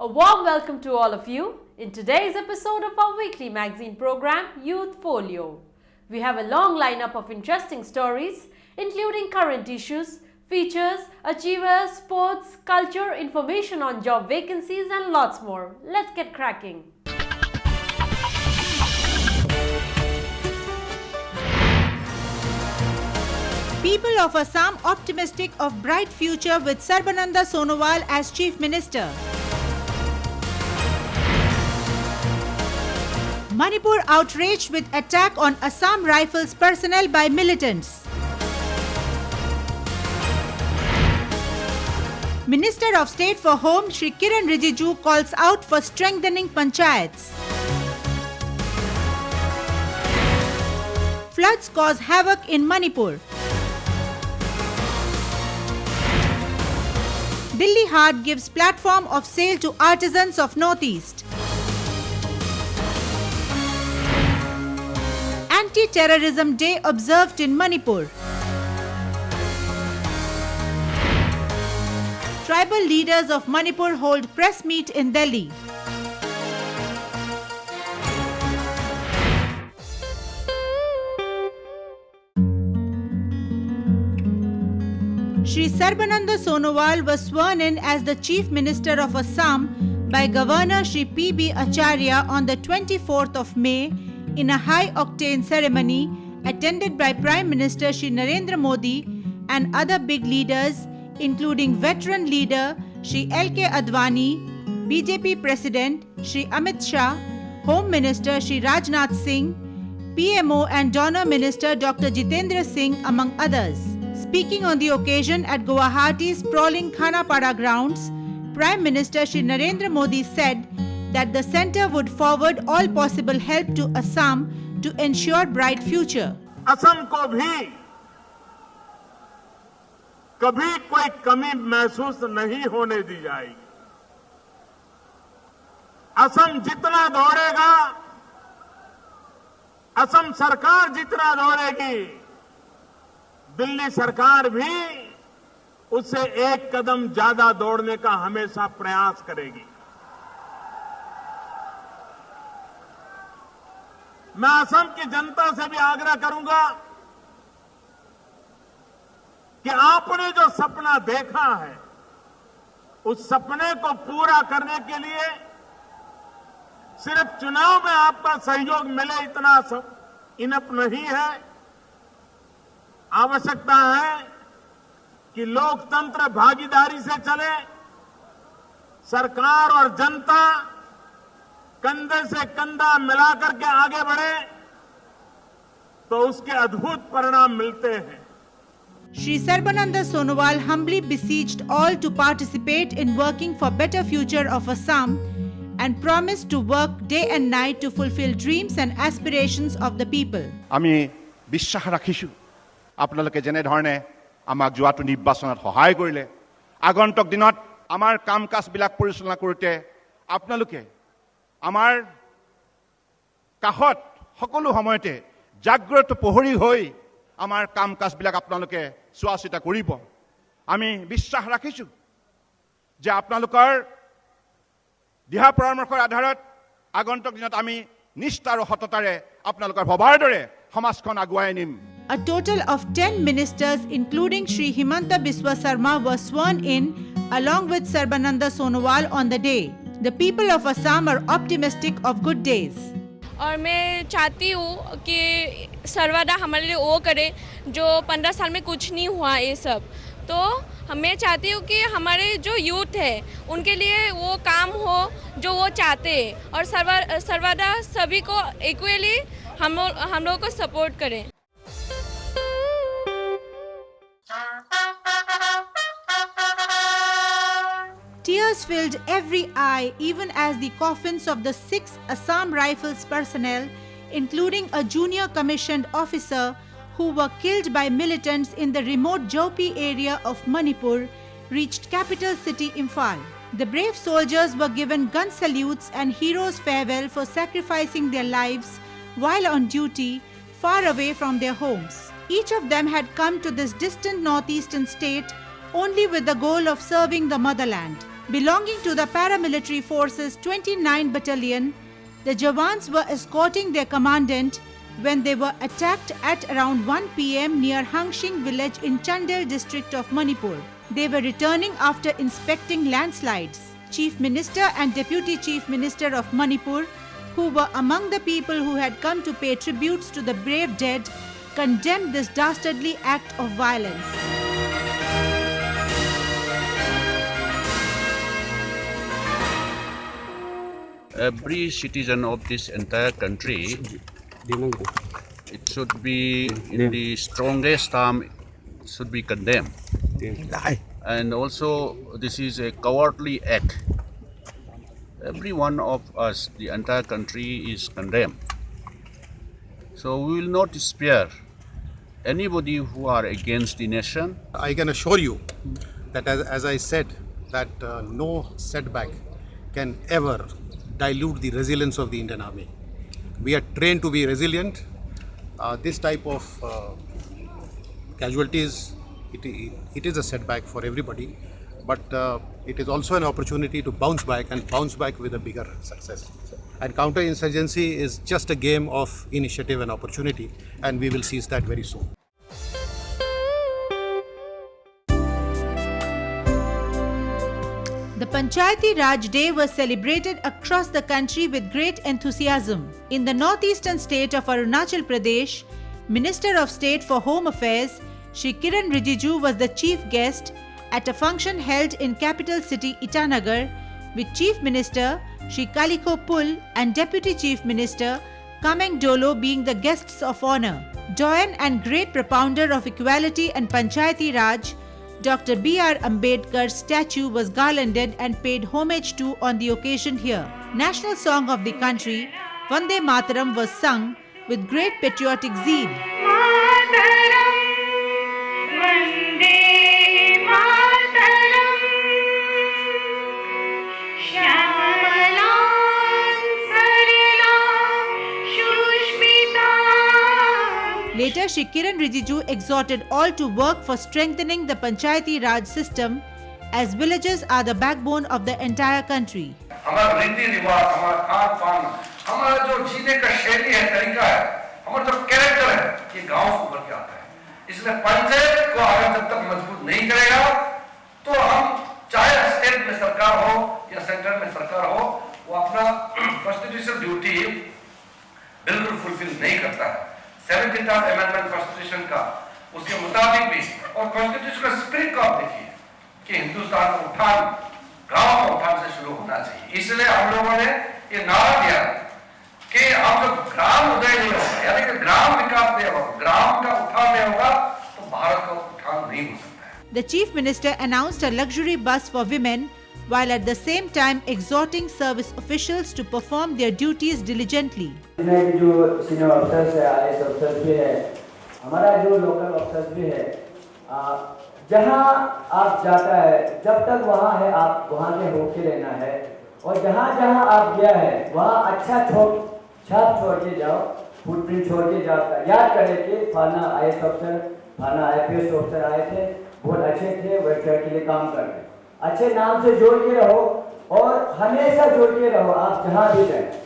A warm welcome to all of you in today's episode of our weekly magazine program, Youth Folio. We have a long lineup of interesting stories, including current issues, features, achievers, sports, culture, information on job vacancies and lots more. Let's get cracking. People of Assam optimistic of bright future with Sarbananda Sonowal as Chief Minister. Manipur outraged with attack on Assam Rifles personnel by militants. Minister of State for Home Shri Kiran Rijiju calls out for strengthening panchayats. Floods cause havoc in Manipur. Delhi Haat gives platform of sale to artisans of Northeast. Anti-Terrorism Day observed in Manipur. Tribal leaders of Manipur hold press meet in Delhi. Shri Sarbananda Sonowal was sworn in as the Chief Minister of Assam by Governor Shri P.B. Acharya on the 24th of May in a high-octane ceremony attended by Prime Minister Shri Narendra Modi and other big leaders including veteran leader Shri L.K. Advani, BJP President Shri Amit Shah, Home Minister Shri Rajnath Singh, PMO and Donor Minister Dr. Jitendra Singh among others. Speaking on the occasion at Guwahati's sprawling Khanapara grounds, Prime Minister Shri Narendra Modi said that the centre would forward all possible help to Assam to ensure bright future. Assam को भी कभी कोई कमी महसूस नहीं होने दी जाएगी। असम जितना दौड़ेगा, असम सरकार जितना दौड़ेगी, दिल्ली सरकार भी उससे एक कदम ज्यादा दौड़ने का हमेशा प्रयास करेगी। मैं असम की जनता से भी आग्रह करूंगा कि आपने जो सपना देखा है, उस सपने को पूरा करने के लिए सिर्फ चुनाव में आपका सहयोग मिले इतना इनफ नहीं है। आवश्यकता है कि लोकतंत्र भागीदारी से चले, सरकार और जनता कंधे से कंधा मिलाकर के आगे बढ़े तो उसके अद्भुत परिणाम मिलते हैं। Shri Sarbananda Sonowal humbly beseeched all to participate in working for better future of Assam and promised to work day and night to fulfill dreams and aspirations of the people. আমি বিশ্বাস ৰাখিছো আপোনালোকে যেনে ধৰণে আমাক যোৱাটো নিৰ্বাচনত সহায় কৰিলে, আগন্তুক দিনত আমাৰ কাম-কাজবিলাক পৰিচালনা কৰোঁতে আপোনালোকে আমাৰ কাষত সকলো সময়তে জাগ্ৰত প্ৰহৰী হৈ আমাৰ কাম-কাজবিলাক আপোনালোকে চোৱা-চিতা কৰিব। আমি বিশ্বাস ৰাখিছো যে আপোনালোকৰ দিহা পৰামৰ্শৰ আধাৰত আগন্তুক দিনত আমি নিষ্ঠা আৰু সততাৰে আপোনালোকৰ ভবাৰ দৰে সমাজখন আগুৱাই নিম। A total of 10 ministers including Shri Himanta Biswa Sarma were sworn in along with Sarbananda Sonowal on the day. The people of Assam are optimistic of good days. और मैं चाहती हूँ कि सर्वदा हमारे लिए वो करे जो 15 साल में कुछ नहीं हुआ ये सब। तो मैं चाहती हूँ कि हमारे जो यूथ है उनके लिए वो काम हो जो वो चाहते हैं और सर्वदा सभी को इक्वली हम लोगों को सपोर्ट करें। Tears filled every eye even as the coffins of the 6 Assam Rifles personnel, including a junior commissioned officer who were killed by militants in the remote Jopi area of Manipur, reached capital city Imphal. The brave soldiers were given gun salutes and heroes' farewell for sacrificing their lives while on duty far away from their homes. Each of them had come to this distant northeastern state only with the goal of serving the motherland. Belonging to the paramilitary forces 29 Battalion, the Jawans were escorting their commandant when they were attacked at around 1 p.m. near Hangshing village in Chandel district of Manipur. They were returning after inspecting landslides. Chief Minister and Deputy Chief Minister of Manipur, who were among the people who had come to pay tributes to the brave dead, condemned this dastardly act of violence. Every citizen of this entire country, it should be in the strongest term, should be condemned. And also, this is a cowardly act. Every one of us, the entire country is condemned. So we will not spare anybody who are against the nation. I can assure you that as I said, that no setback can ever dilute the resilience of the Indian Army. We are trained to be resilient. This type of casualties, it is a setback for everybody, but it is also an opportunity to bounce back and bounce back with a bigger success. And counterinsurgency is just a game of initiative and opportunity, and we will seize that very soon. The Panchayati Raj Day was celebrated across the country with great enthusiasm. In the northeastern state of Arunachal Pradesh, Minister of State for Home Affairs, Shri Kiran Rijiju was the chief guest at a function held in capital city Itanagar, with Chief Minister Shri Kaliko Pul and Deputy Chief Minister Kameng Dolo being the guests of honor. Doyen and great propounder of equality and Panchayati Raj, Dr. B.R. Ambedkar's statue was garlanded and paid homage to on the occasion here. National song of the country, Vande Mataram, was sung with great patriotic zeal. Later, Shri Kiran Rijiju exhorted all to work for strengthening the Panchayati Raj system, as villages are the backbone of the entire country. हमारा रीति रिवाज, हमारा खान पान, हमारा जो जीने का शैली है, तरीका है, हमारा जो कैरेक्टर है, ये गांव से उभर के आता है. इसलिए पंचायत को आगे जब तक मजबूत नहीं करेगा, तो हम चाहे स्टेट में सरकार हो या सेंटर में सरकार हो, वो अपना कॉन्स्टिट्यूशनल ड्यूटी बिल्कुल फुलफिल नहीं करता है. 17th अमेंडमेंट कॉन्स्टिट्यूशन का उसके मुताबिक भी और कॉन्स्टिट्यूशन का स्पिरिट को आप देखिए कि हिंदुस्तान का उठान गांव का उठान से शुरू होना चाहिए. इसलिए हम लोगों ने ये नारा दिया कि हम जब ग्राम उदय नहीं होगा, यानी कि ग्राम विकास नहीं होगा, ग्राम का उठान नहीं होगा, तो भारत का उठान नहीं हो सकता है. The Chief Minister announced a luxury bus for women, while at the same time exhorting service officials to perform their duties diligently. जो सीनियर अफसर्स है, IAS अफसर्स भी है, हमारा जो लोकल अफसर्स भी है, जहाँ आप जाता है, जब तक वहाँ है आप वहाँ के होके रहना है, और जहाँ जहाँ आप गया है वहाँ अच्छा छाप छोड़ के जाओ, फुटप्रिंट छोड़ के जाओ. याद करें कि फाना IAS अफसर, फाना IPS अफसर आए थे, बहुत अच्छे थे, वेलफेयर के लिए काम कर रहे. अच्छे नाम से जोड़ के रहो और हमेशा जोड़ के रहो, आप जहाँ भी जाए.